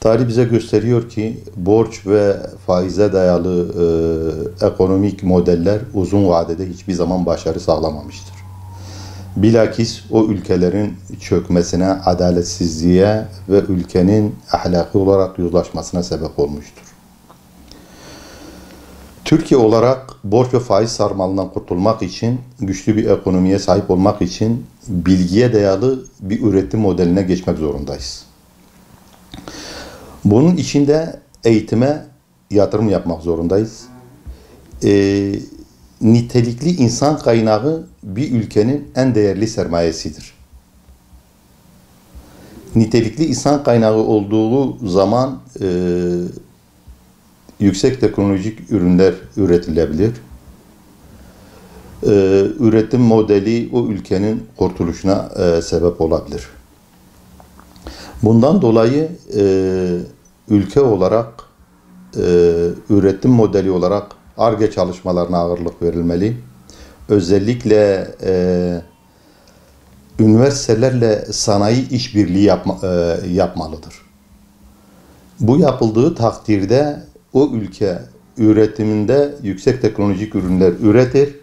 Tarih bize gösteriyor ki borç ve faize dayalı ekonomik modeller uzun vadede hiçbir zaman başarı sağlamamıştır. Bilakis o ülkelerin çökmesine, adaletsizliğe ve ülkenin ahlaki olarak yozlaşmasına sebep olmuştur. Türkiye olarak borç ve faiz sarmalından kurtulmak için, güçlü bir ekonomiye sahip olmak için bilgiye dayalı bir üretim modeline geçmek zorundayız. Bunun için de eğitime yatırım yapmak zorundayız. Nitelikli insan kaynağı bir ülkenin en değerli sermayesidir. Nitelikli insan kaynağı olduğu zaman yüksek teknolojik ürünler üretilebilir. Üretim modeli o ülkenin kurtuluşuna sebep olabilir. Bundan dolayı ülke olarak üretim modeli olarak Ar-Ge çalışmalarına ağırlık verilmeli. Özellikle üniversitelerle sanayi işbirliği yapmalıdır. Bu yapıldığı takdirde o ülke üretiminde yüksek teknolojik ürünler üretir.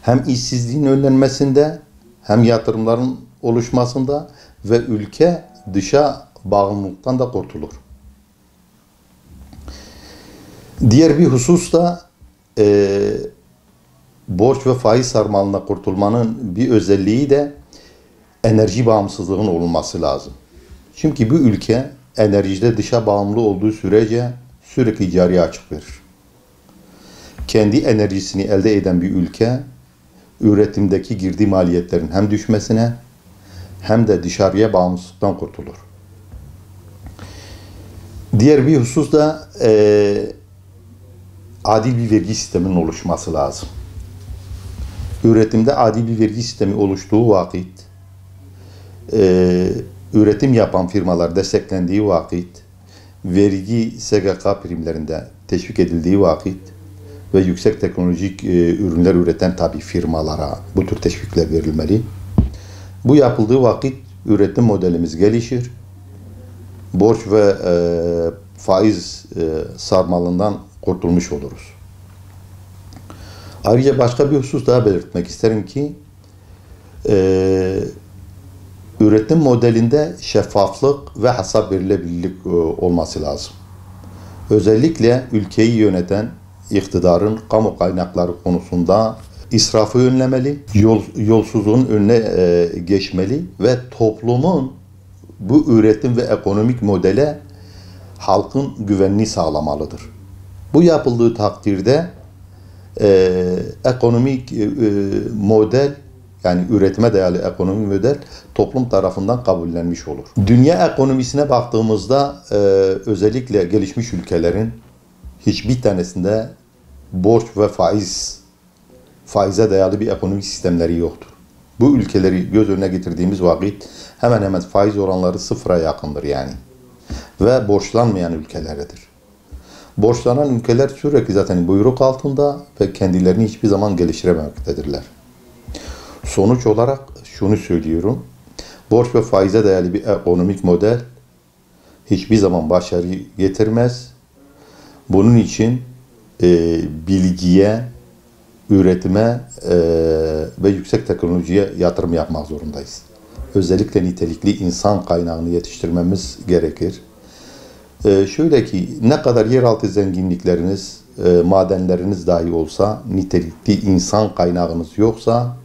Hem işsizliğin önlenmesinde hem yatırımların oluşmasında ve ülke dışa bağımlılıktan da kurtulur. Diğer bir husus da borç ve faiz sarmalına kurtulmanın bir özelliği de enerji bağımsızlığının olunması lazım. Çünkü bu ülke enerjide dışa bağımlı olduğu sürece sürekli cari açık verir. Kendi enerjisini elde eden bir ülke üretimdeki girdi maliyetlerin hem düşmesine hem de dışarıya bağımsızlıktan kurtulur. Diğer bir husus da adil bir vergi sisteminin oluşması lazım. Üretimde adil bir vergi sistemi oluştuğu vakit, üretim yapan firmalar desteklendiği vakit, vergi SGK primlerinde teşvik edildiği vakit ve yüksek teknolojik ürünler üreten tabii firmalara bu tür teşvikler verilmeli. Bu yapıldığı vakit üretim modelimiz gelişir. Borç ve faiz sarmalından kurtulmuş oluruz. Ayrıca başka bir husus daha belirtmek isterim ki üretim modelinde şeffaflık ve hesap verilebilirlik olması lazım. Özellikle ülkeyi yöneten iktidarın kamu kaynakları konusunda israfı önlemeli, yolsuzluğun önüne geçmeli ve toplumun bu üretim ve ekonomik modele halkın güvenini sağlamalıdır. Bu yapıldığı takdirde ekonomik model, yani üretime dayalı ekonomik model toplum tarafından kabullenmiş olur. Dünya ekonomisine baktığımızda özellikle gelişmiş ülkelerin hiçbir tanesinde borç ve faize dayalı bir ekonomik sistemleri yoktur. Bu ülkeleri göz önüne getirdiğimiz vakit hemen hemen faiz oranları sıfıra yakındır yani. Ve borçlanmayan ülkelerdir. Borçlanan ülkeler sürekli zaten buyruk altında ve kendilerini hiçbir zaman geliştirememektedirler. Sonuç olarak şunu söylüyorum. Borç ve faize dayalı bir ekonomik model hiçbir zaman başarı getirmez. Bunun için bilgiye, üretime ve yüksek teknolojiye yatırım yapmak zorundayız. Özellikle nitelikli insan kaynağını yetiştirmemiz gerekir. Şöyle ki ne kadar yeraltı zenginlikleriniz, madenleriniz dahi olsa, nitelikli insan kaynağınız yoksa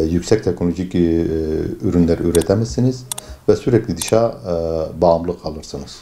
yüksek teknolojik ürünler üretemezsiniz ve sürekli dışa bağımlı kalırsınız.